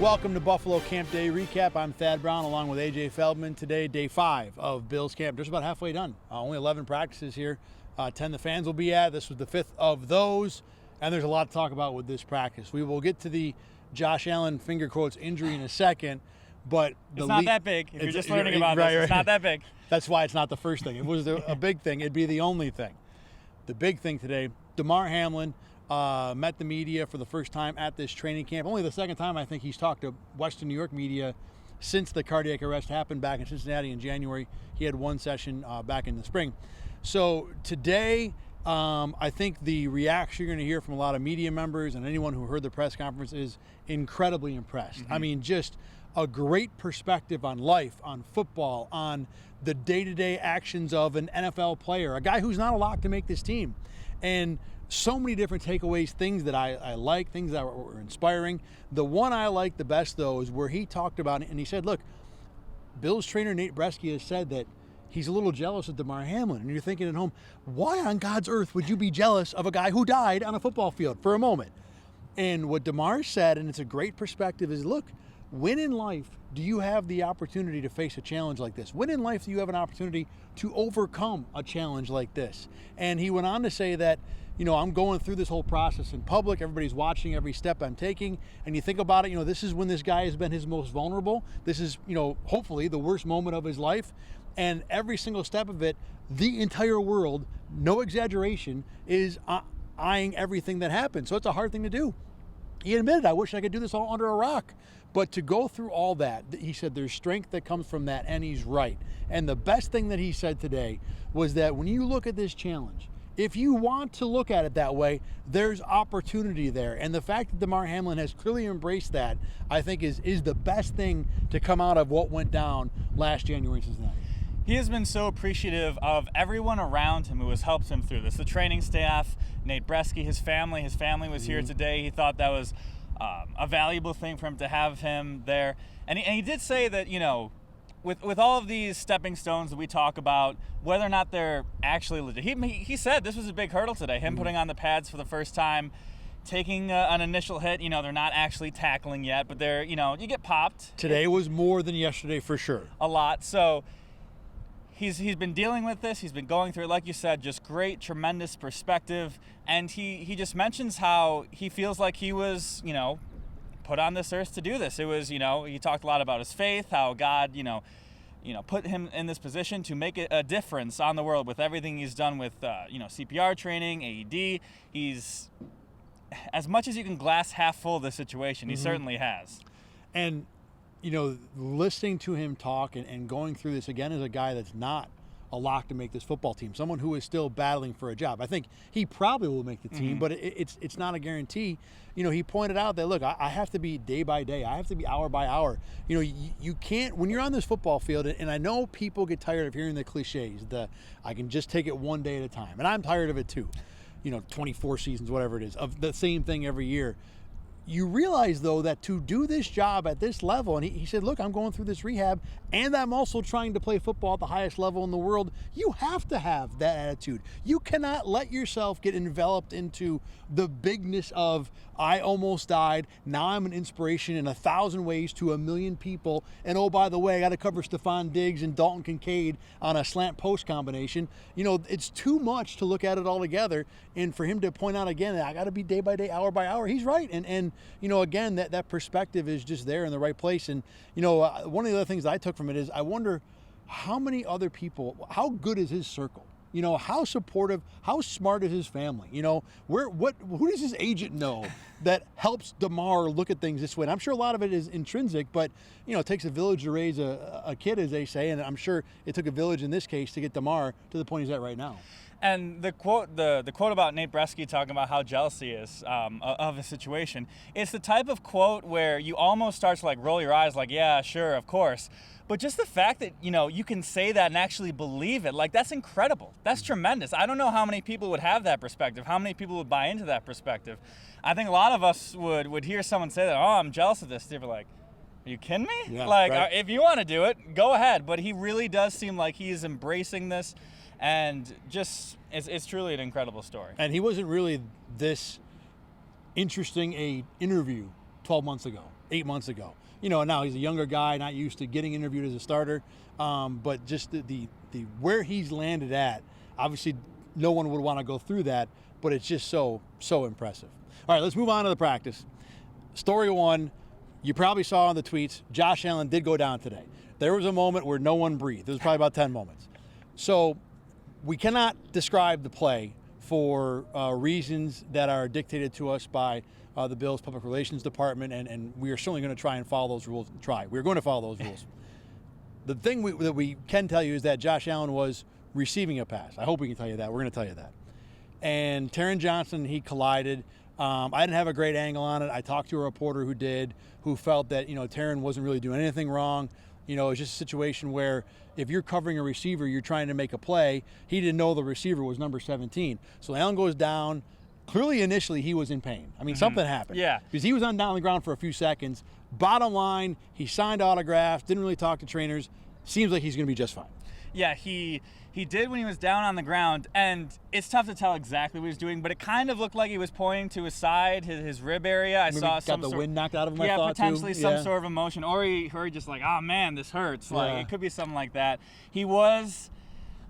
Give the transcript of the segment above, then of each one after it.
Welcome to Buffalo Campday Recap. I'm Thad Brown along with AJ Feldman. Today, day 5 of Bills camp. Just about halfway done. Only 11 practices here. 10 the fans will be at. This was the 5th of those. And there's a lot to talk about with this practice. We will get to the Josh Allen, finger quotes, injury in a second. But it's not that big. If you're just learning about this, it's not that big. That's why it's not the first thing. If it was a big thing, it'd be the only thing. The big thing today, Damar Hamlin met the media for the first time at this training camp. Only the second time I think he's talked to Western New York media since the cardiac arrest happened back in Cincinnati in January. He had one session back in the spring. So today, I think the reaction you're going to hear from a lot of media members and anyone who heard the press conference is incredibly impressed. Mm-hmm. I mean, just a great perspective on life, on football, on the day-to-day actions of an NFL player, a guy who's not a lock to make this team. And so many different takeaways, things that I like, things that were inspiring. The one I like the best, though, is where he talked about it, and he said, look, Bills trainer Nate Bresky has said that he's a little jealous of Damar Hamlin. And you're thinking at home, why on God's earth would you be jealous of a guy who died on a football field for a moment? And what Damar said, and it's a great perspective, is look, when in life do you have the opportunity to face a challenge like this? When in life do you have an opportunity to overcome a challenge like this? And he went on to say that, you know, I'm going through this whole process in public. Everybody's watching every step I'm taking. And you think about it, you know, this is when this guy has been his most vulnerable. This is, you know, hopefully the worst moment of his life. And every single step of it, the entire world, no exaggeration, is eyeing everything that happens. So it's a hard thing to do. He admitted, I wish I could do this all under a rock. But to go through all that, he said there's strength that comes from that, and he's right. And the best thing that he said today was that when you look at this challenge, if you want to look at it that way, there's opportunity there. And the fact that Damar Hamlin has clearly embraced that, I think is the best thing to come out of what went down last January in Cincinnati. He has been so appreciative of everyone around him who has helped him through this. The training staff, Nate Bresky, his family. His family was here today. He thought that was a valuable thing for him to have him there. And he did say that, you know, with all of these stepping stones that we talk about, whether or not they're actually legit. He said this was a big hurdle today, him putting on the pads for the first time, taking an initial hit. You know, they're not actually tackling yet, but they're, you know, you get popped. Today was more than yesterday for sure. A lot. So he's been dealing with this. He's been going through it, like you said, just great, tremendous perspective. And he just mentions how he feels like he was, you know, put on this earth to do this. It was, you know, he talked a lot about his faith, how God, you know, put him in this position to make a difference on the world with everything he's done with, you know, CPR training, AED. He's, as much as you can glass half full of this situation, he certainly has. And, you know, listening to him talk and going through this again as a guy that's not a lock to make this football team, someone who is still battling for a job. I think he probably will make the team, but it's not a guarantee. You know, he pointed out that, look, I have to be day by day. I have to be hour by hour. You know, you can't, when you're on this football field, and I know people get tired of hearing the cliches, I can just take it one day at a time. And I'm tired of it too. You know, 24 seasons, whatever it is, of the same thing every year. You realize, though, that to do this job at this level, and he said, look, I'm going through this rehab, and I'm also trying to play football at the highest level in the world. You have to have that attitude. You cannot let yourself get enveloped into the bigness of, I almost died, now I'm an inspiration in 1,000 ways to 1,000,000 people, and oh, by the way, I got to cover Stephon Diggs and Dalton Kincaid on a slant post combination. You know, it's too much to look at it all together, and for him to point out again that I got to be day by day, hour by hour, he's right. And you know, again, that perspective is just there in the right place. And, you know, one of the other things I took from it is I wonder how many other people, how good is his circle? You know, how supportive, how smart is his family? You know, who does his agent know that helps Damar look at things this way? And I'm sure a lot of it is intrinsic, but, you know, it takes a village to raise a kid, as they say. And I'm sure it took a village in this case to get Damar to the point he's at right now. And the quote about Nate Bresky talking about how jealous he is of a situation, it's the type of quote where you almost start to like roll your eyes like, yeah, sure, of course. But just the fact that, you know, you can say that and actually believe it, like, that's incredible. That's tremendous. I don't know how many people would have that perspective, how many people would buy into that perspective. I think a lot of us would hear someone say that, oh, I'm jealous of this. They'd be like, are you kidding me? Yeah, like, right. If you want to do it, go ahead. But he really does seem like he's embracing this. And just, it's truly an incredible story. And he wasn't really this interesting a interview 12 months ago. 8 months ago. Now he's a younger guy, not used to getting interviewed as a starter, but just the where he's landed at, obviously no one would want to go through that, but it's just so impressive. All right, let's move on to the practice. Story one, you probably saw on the tweets, Josh Allen did go down today. There was a moment where no one breathed. There was probably about 10 moments. So we cannot describe the play for reasons that are dictated to us by the Bills Public Relations Department, and we are certainly going to try and follow those rules. We're going to follow those rules. The thing that we can tell you is that Josh Allen was receiving a pass. I hope we can tell you that. We're going to tell you that. And Taron Johnson, he collided. I didn't have a great angle on it. I talked to a reporter who felt that, Taron wasn't really doing anything wrong. It's just a situation where if you're covering a receiver, you're trying to make a play. He didn't know the receiver was number 17. So Allen goes down. Clearly, initially, he was in pain. I mean, something happened. Yeah. Because he was down on the ground for a few seconds. Bottom line, he signed autographs, didn't really talk to trainers. Seems like he's going to be just fine. Yeah, he did when he was down on the ground, and it's tough to tell exactly what he was doing, but it kind of looked like he was pointing to his side, his rib area. I saw got the wind knocked out of him, I thought, potentially too. some sort of emotion, or he just like, oh man, this hurts. Like, it could be something like that. He was,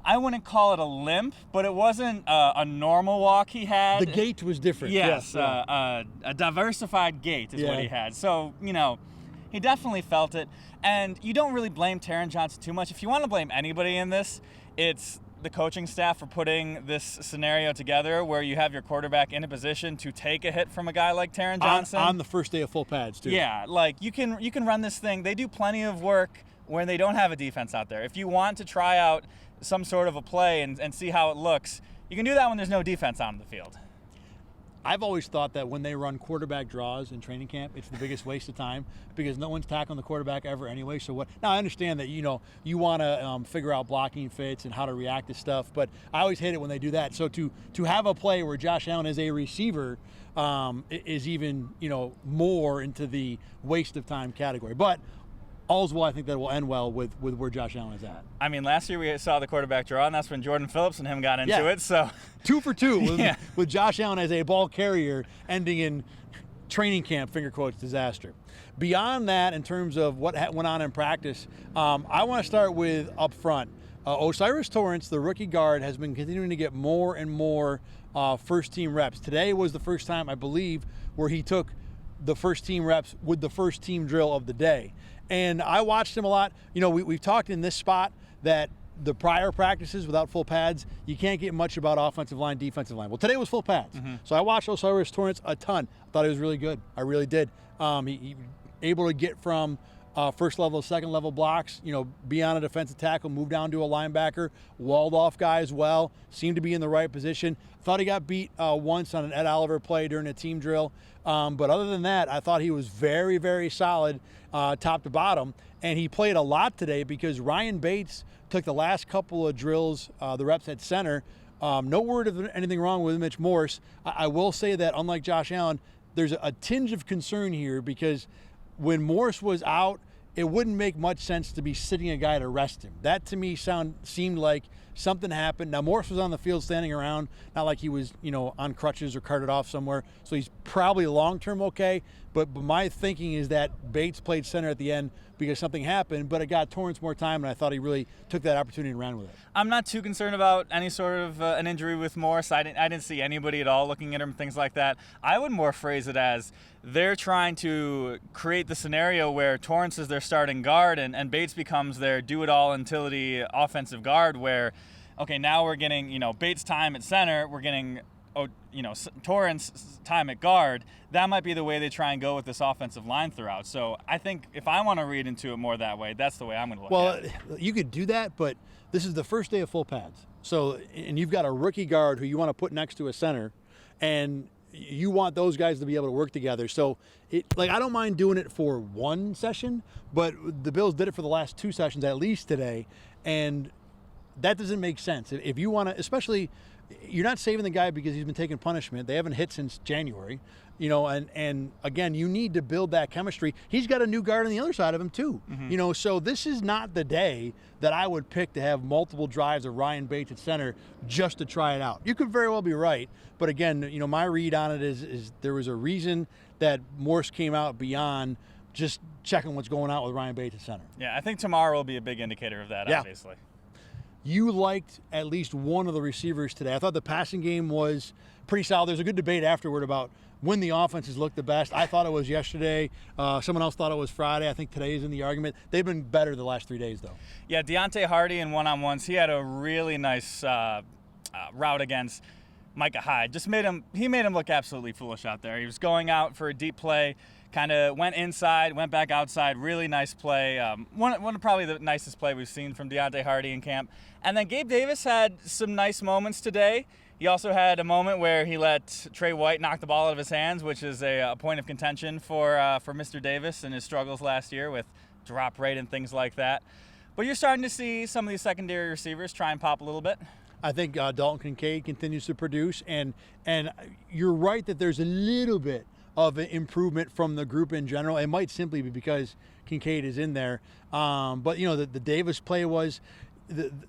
I wouldn't call it a limp, but it wasn't a normal walk he had. The gait was different. Yes, a diversified gait is what he had. So, he definitely felt it. And you don't really blame Taron Johnson too much. If you want to blame anybody in this, it's the coaching staff for putting this scenario together where you have your quarterback in a position to take a hit from a guy like Taron Johnson. On the first day of full pads, too. Yeah, like you can run this thing. They do plenty of work when they don't have a defense out there. If you want to try out some sort of a play and see how it looks, you can do that when there's no defense on the field. I've always thought that when they run quarterback draws in training camp, it's the biggest waste of time because no one's tackling the quarterback ever anyway. So what? Now I understand that you want to figure out blocking fits and how to react to stuff, but I always hate it when they do that. So to have a play where Josh Allen is a receiver is even more into the waste of time category. But all's well, I think that will end well with where Josh Allen is at. I mean, last year we saw the quarterback draw, and that's when Jordan Phillips and him got into it. So 2 for 2 with Josh Allen as a ball carrier, ending in training camp, finger quotes, disaster. Beyond that, in terms of what went on in practice, I want to start with up front. O'Cyrus Torrence, the rookie guard, has been continuing to get more and more first-team reps. Today was the first time, I believe, where he took the first-team reps with the first-team drill of the day. And I watched him a lot. We've talked in this spot that the prior practices without full pads, you can't get much about offensive line, defensive line. Well, today was full pads. So I watched O'Cyrus Torrence a ton. I thought he was really good. I really did. He able to get from first level, second level blocks, be on a defensive tackle, move down to a linebacker, walled off guys well, seemed to be in the right position. Thought he got beat once on an Ed Oliver play during a team drill. But other than that, I thought he was very, very solid top to bottom. And he played a lot today because Ryan Bates took the last couple of drills, the reps at center. No word of anything wrong with Mitch Morse. I will say that unlike Josh Allen, there's a tinge of concern here because when Morse was out, it wouldn't make much sense to be sitting a guy to rest him. That to me seemed like something happened. Now Morse was on the field standing around, not like he was, on crutches or carted off somewhere. So he's probably long-term okay. But my thinking is that Bates played center at the end because something happened, but it got Torrence more time, and I thought he really took that opportunity and ran with it. I'm not too concerned about any sort of an injury with Morse. I didn't see anybody at all looking at him, things like that. I would more phrase it as they're trying to create the scenario where Torrence is their starting guard and Bates becomes their do-it-all utility offensive guard where, okay, now we're getting, Bates time at center, we're getting Torrance time at guard. That might be the way they try and go with this offensive line throughout. So I think if I want to read into it more that way, that's the way I'm going to look at it. Well, you could do that, but this is the first day of full pads. So, and you've got a rookie guard who you want to put next to a center, and you want those guys to be able to work together. So, I don't mind doing it for one session, but the Bills did it for the last 2 sessions at least today, and that doesn't make sense. If you want to, especially, you're not saving the guy because he's been taking punishment. They haven't hit since January, and again, you need to build that chemistry. He's got a new guard on the other side of him too, so this is not the day that I would pick to have multiple drives of Ryan Bates at center just to try it out. You could very well be right, but again, my read on it is there was a reason that Morse came out beyond just checking what's going on with Ryan Bates at center. Yeah, I think tomorrow will be a big indicator of that, obviously. You liked at least one of the receivers today. I thought the passing game was pretty solid. There's a good debate afterward about when the offenses looked the best. I thought it was yesterday. Someone else thought it was Friday. I think today is in the argument. They've been better the last 3 days, though. Yeah, Deontay Hardy in one-on-ones, he had a really nice route against Micah Hyde. He made him look absolutely foolish out there. He was going out for a deep play, kind of went inside, went back outside. Really nice play. One of probably the nicest play we've seen from Deontay Hardy in camp. And then Gabe Davis had some nice moments today. He also had a moment where he let Trey White knock the ball out of his hands, which is a point of contention for Mr. Davis and his struggles last year with drop rate and things like that. But you're starting to see some of these secondary receivers try and pop a little bit. I think Dalton Kincaid continues to produce, and you're right that there's a little bit of an improvement from the group in general. It might simply be because Kincaid is in there. But, the Davis play was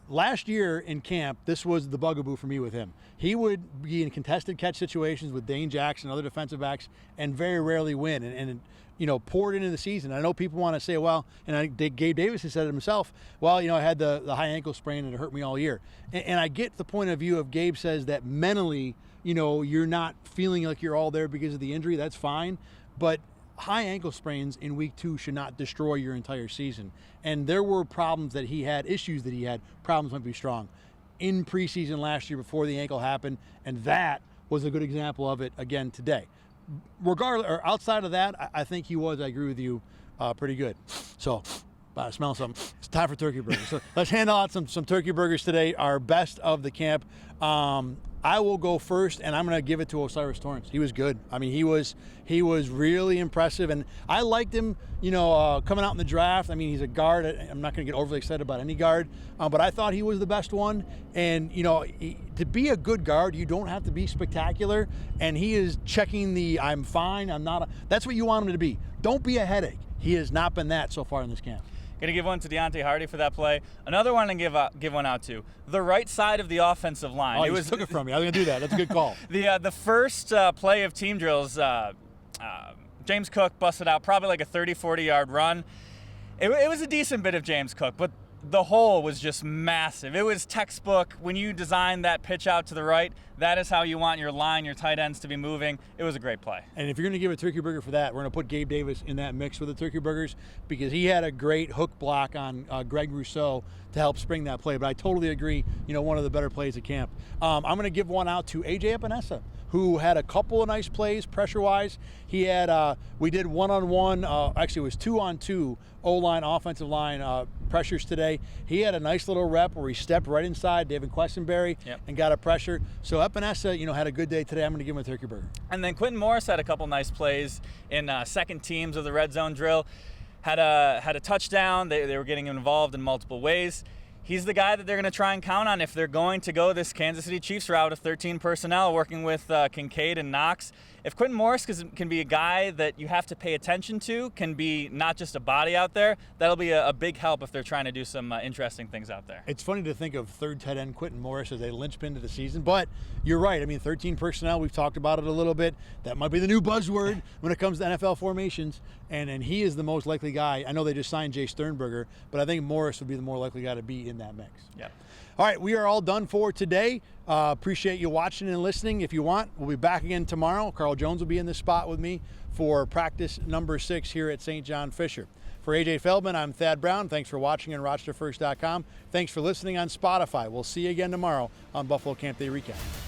last year in camp, this was the bugaboo for me with him. He would be in contested catch situations with Dane Jackson, other defensive backs, and very rarely win. And poured into the season. I know people want to say, well, and Gabe Davis has said it himself, well, I had the high ankle sprain and it hurt me all year. And I get the point of view of Gabe says that mentally, you're not feeling like you're all there because of the injury. That's fine. But high ankle sprains in week 2 should not destroy your entire season. And there were problems that he had, issues that he had, problems might be strong, in preseason last year before the ankle happened. And that was a good example of it again today. Regardless, or outside of that, I think he was, I agree with you, pretty good. So, I smell something. It's time for turkey burgers. So let's handle out some turkey burgers today, our best of the camp. I will go first, and I'm going to give it to Osiris Torrence. He was good. I mean, he was really impressive, and I liked him, coming out in the draft. I mean, he's a guard. I'm not going to get overly excited about any guard, but I thought he was the best one. And, to be a good guard, you don't have to be spectacular, and he is checking the I'm fine, I'm not. That's what you want him to be. Don't be a headache. He has not been that so far in this camp. Going to give one to Deontay Hardy for that play. Another one to give one out to the right side of the offensive line. Oh, you took it from me. I was going to do that. That's a good call. The first play of team drills, James Cook busted out probably like a 30, 40-yard run. It was a decent bit of James Cook, but the hole was just massive. It was textbook. When you design that pitch out to the right, that is how you want your line, your tight ends to be moving. It was a great play. And if you're going to give a turkey burger for that, we're going to put Gabe Davis in that mix with the turkey burgers because he had a great hook block on Greg Rousseau to help spring that play. But I totally agree, one of the better plays at camp. I'm going to give one out to AJ Epinesa, who had a couple of nice plays pressure-wise. He had, we did one-on-one, actually it was 2-on-2 O-line, offensive line pressures today. He had a nice little rep where he stepped right inside David Questenberry and got a pressure. So Epinesa, had a good day today. I'm going to give him a turkey burger. And then Quinton Morris had a couple nice plays in second teams of the red zone drill. Had a touchdown. They were getting involved in multiple ways. He's the guy that they're going to try and count on if they're going to go this Kansas City Chiefs route of 13 personnel working with Kincaid and Knox. If Quinton Morris can be a guy that you have to pay attention to, can be not just a body out there, that'll be a big help if they're trying to do some interesting things out there. It's funny to think of third tight end Quinton Morris as a linchpin to the season, but you're right. I mean, 13 personnel, we've talked about it a little bit. That might be the new buzzword when it comes to NFL formations, and he is the most likely guy. I know they just signed Jay Sternberger, but I think Morris would be the more likely guy to be in that mix. Yeah. All right, we are all done for today. Appreciate you watching and listening. If you want, we'll be back again tomorrow. Carl Jones will be in this spot with me for practice number 6 here at St. John Fisher. For AJ Feldman, I'm Thad Brown. Thanks for watching on RochesterFirst.com. Thanks for listening on Spotify. We'll see you again tomorrow on Buffalo Campday Recap.